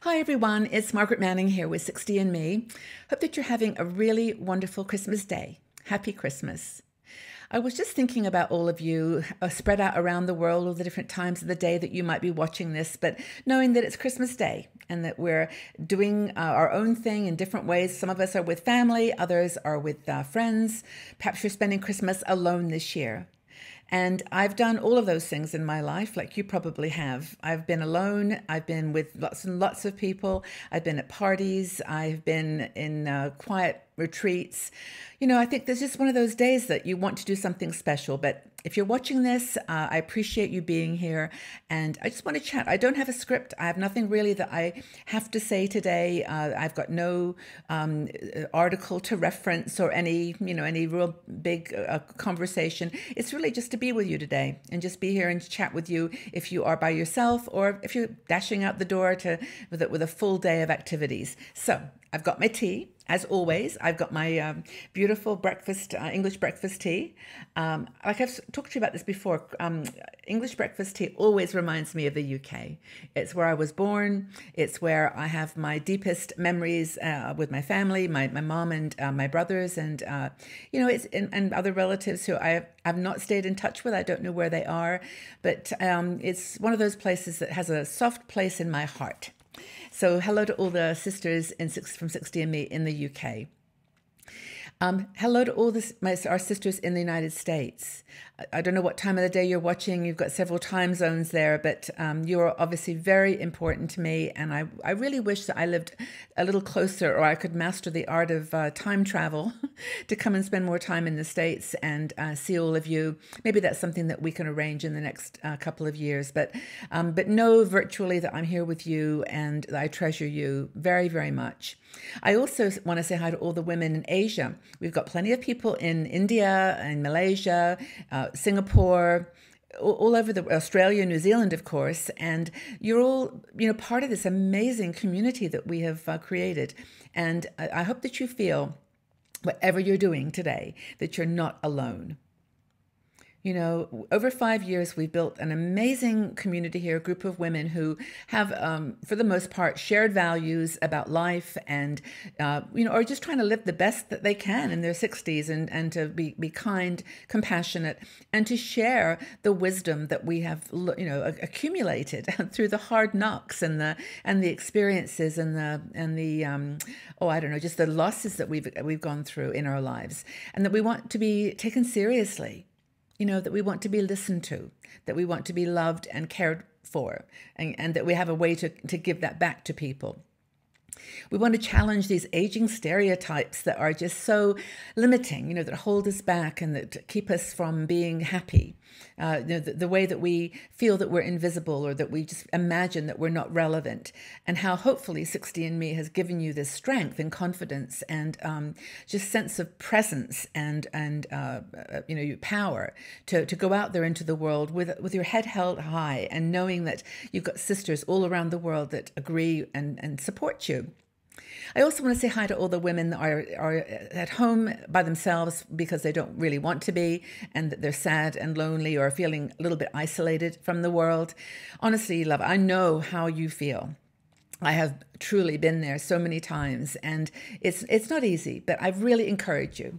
Hi everyone, it's Margaret Manning here with 60andMe. Hope that you're having a really wonderful Christmas day. Happy Christmas. I was just thinking about all of you spread out around the world, all the different times of the day that you might be watching this, but knowing that it's Christmas Day and that we're doing our own thing in different ways. Some of us are with family, others are with friends. Perhaps you're spending Christmas alone this year. And I've done all of those things in my life, like you probably have. I've been alone. I've been with lots and lots of people. I've been at parties. I've been in quiet retreats. I think there's just one of those days that you want to do something special. But if you're watching this, I appreciate you being here. And I just want to chat. I don't have a script. I have nothing really that I have to say today. I've got no article to reference or any real big conversation. It's really just to be with you today and just be here and chat with you if you are by yourself or if you're dashing out the door with a full day of activities. So I've got my tea. As always, I've got my beautiful breakfast, English breakfast tea. Like I've talked to you about this before, English breakfast tea always reminds me of the UK. It's where I was born. It's where I have my deepest memories with my family, my mom and my brothers, and and other relatives who I've not stayed in touch with. I don't know where they are, but it's one of those places that has a soft place in my heart. So hello to all the sisters from 60andMe in the UK. Hello to all our sisters in the United States. I don't know what time of the day you're watching. You've got several time zones there, but you're obviously very important to me. And I really wish that I lived a little closer or I could master the art of time travel to come and spend more time in the States and see all of you. Maybe that's something that we can arrange in the next couple of years. But know virtually that I'm here with you and that I treasure you very, very much. I also want to say hi to all the women in Asia. We've got plenty of people in India and Malaysia, Singapore, all over Australia, New Zealand, of course, and you're all part of this amazing community that we have created. And I hope that you feel, whatever you're doing today, that you're not alone. Over 5 years, we've built an amazing community here, a group of women who have, for the most part, shared values about life and, are just trying to live the best that they can in their 60s and to be kind, compassionate, and to share the wisdom that we have, accumulated through the hard knocks and the experiences and the just the losses that we've gone through in our lives, and that we want to be taken seriously. That we want to be listened to, that we want to be loved and cared for, and that we have a way to give that back to people. We want to challenge these aging stereotypes that are just so limiting, that hold us back and that keep us from being happy. The way that we feel that we're invisible or that we just imagine that we're not relevant, and how hopefully 60andMe has given you this strength and confidence and just sense of presence and power to go out there into the world with your head held high and knowing that you've got sisters all around the world that agree and support you. I also want to say hi to all the women that are at home by themselves because they don't really want to be, and that they're sad and lonely or feeling a little bit isolated from the world. Honestly, love, I know how you feel. I have truly been there so many times, and it's not easy, but I really encourage you.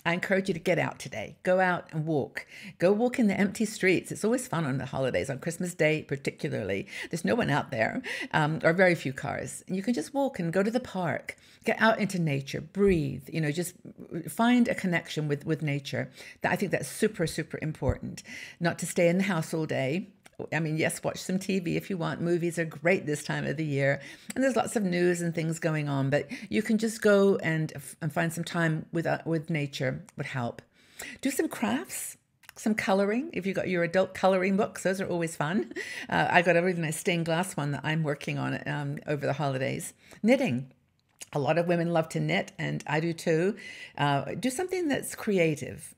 I encourage you to get out today. Go out and walk. Go walk in the empty streets. It's always fun on the holidays, on Christmas Day particularly. There's no one out there, or very few cars. And you can just walk and go to the park. Get out into nature. Breathe. Just find a connection with nature. I think that's super, super important. Not to stay in the house all day. Yes, watch some TV if you want. Movies are great this time of the year. And there's lots of news and things going on. But you can just go and find some time with nature would help. Do some crafts, some coloring. If you've got your adult coloring books, those are always fun. I got a really nice stained glass one that I'm working on over the holidays. Knitting. A lot of women love to knit, and I do too. Do something that's creative.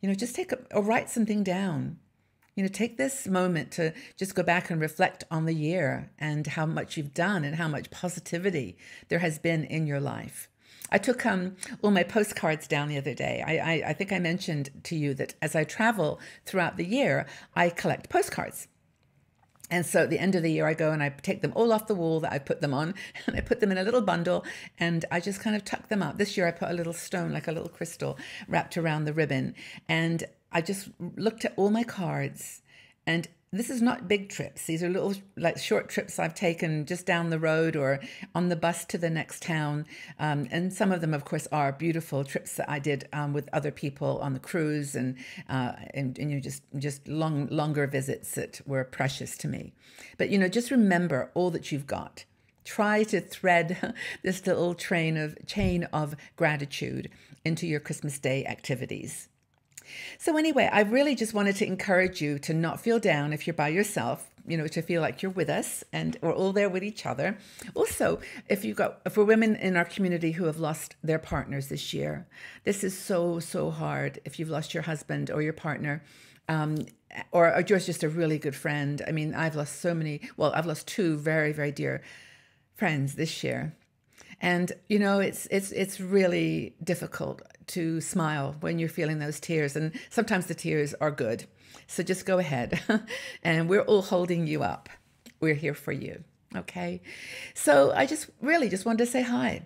Just or write something down. Take this moment to just go back and reflect on the year and how much you've done and how much positivity there has been in your life. I took all my postcards down the other day. I think I mentioned to you that as I travel throughout the year, I collect postcards. And so at the end of the year, I go and I take them all off the wall that I put them on, and I put them in a little bundle, and I just kind of tuck them up. This year, I put a little stone, like a little crystal, wrapped around the ribbon. And I just looked at all my cards, and this is not big trips. These are little, like, short trips I've taken just down the road or on the bus to the next town. And some of them, of course, are beautiful trips that I did with other people on the cruise, and just longer visits that were precious to me. But just remember all that you've got. Try to thread this little chain of gratitude into your Christmas Day activities. So anyway, I really just wanted to encourage you to not feel down if you're by yourself, to feel like you're with us and we're all there with each other. Also, if we're women in our community who have lost their partners this year, this is so, so hard. If you've lost your husband or your partner, or you're just a really good friend. I mean, I've lost I've lost two very, very dear friends this year. And, it's really difficult to smile when you're feeling those tears. And sometimes the tears are good. So just go ahead. And we're all holding you up. We're here for you. Okay. So I just wanted to say hi.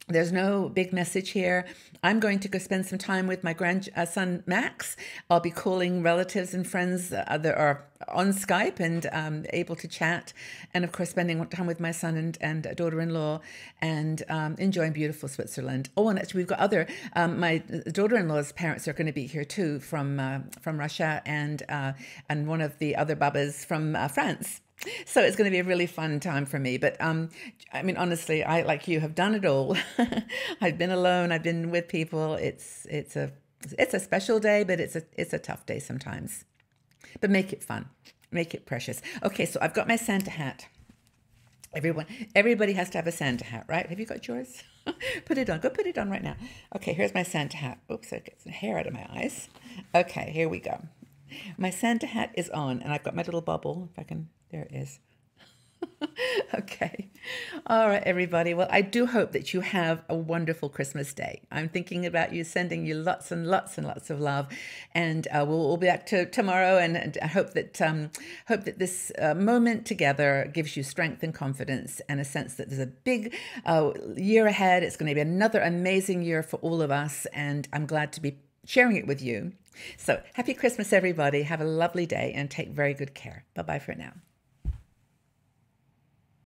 There's no big message here. I'm going to go spend some time with my grandson, Max. I'll be calling relatives and friends that are on Skype and able to chat. And of course, spending time with my son and daughter-in-law and enjoying beautiful Switzerland. Oh, and actually we've got my daughter-in-law's parents are going to be here too from Russia and one of the other babas from France. So it's going to be a really fun time for me. But I mean, honestly, I, like you, have done it all. I've been alone. I've been with people. It's a special day, but it's a tough day sometimes. But make it fun. Make it precious. Okay, so I've got my Santa hat. Everybody has to have a Santa hat, right? Have you got yours? Put it on. Go put it on right now. Okay, here's my Santa hat. Oops, I get some hair out of my eyes. Okay, here we go. My Santa hat is on, and I've got my little bubble. If I can, there it is. Okay. All right, everybody. Well, I do hope that you have a wonderful Christmas day. I'm thinking about you, sending you lots and lots and lots of love. And we'll be back to tomorrow. And I hope that this moment together gives you strength and confidence and a sense that there's a big year ahead. It's going to be another amazing year for all of us. And I'm glad to be sharing it with you. So happy Christmas, everybody. Have a lovely day and take very good care. Bye-bye for now.